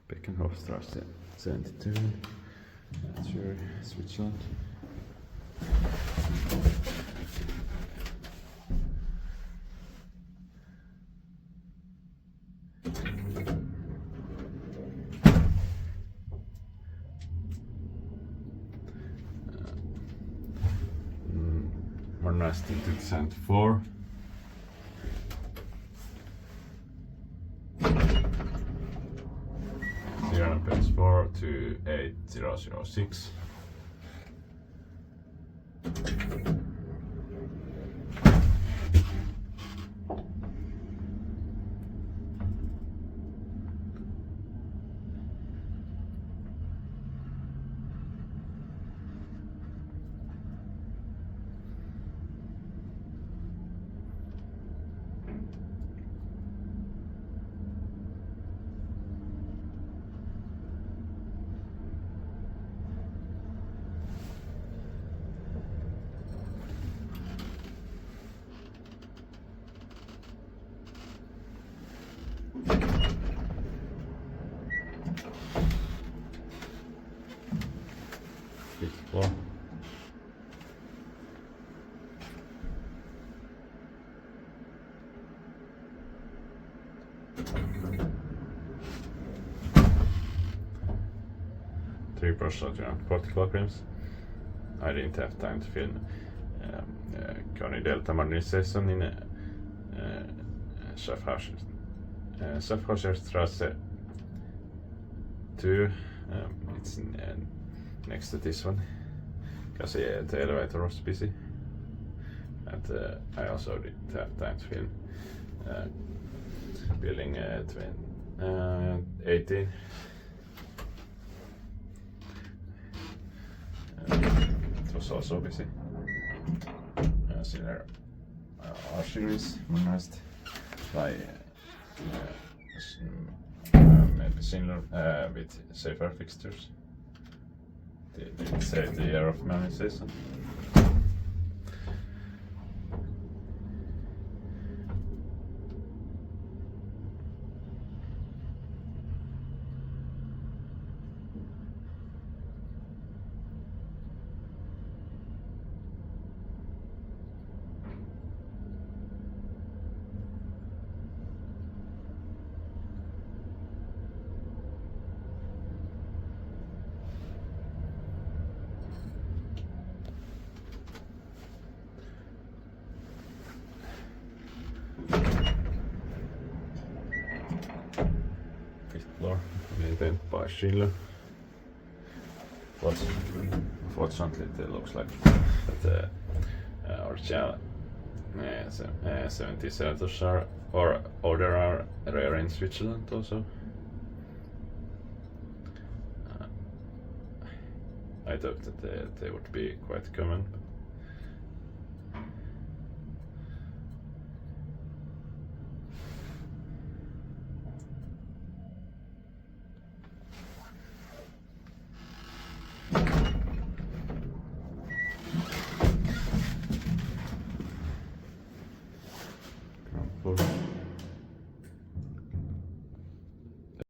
Beckenhoffsrasse 72, Zürich, Switzerland. Modernized in 2004. Serial number is 428006. Fifth floor. Three brushes around 40 kilograms. I didn't have time to film County Delta modernization in Unterstrass 2. It's next to this one because the elevator was busy, and I also didn't have time to film building 18. It was also busy. Schindler series modernized by maybe Schindler with safer fixtures. They didn't say the year of modernization. Fifth floor, maintained by Schindler. Unfortunately, it looks like that original 70 senators are rare in Switzerland also. I thought that they would be quite common.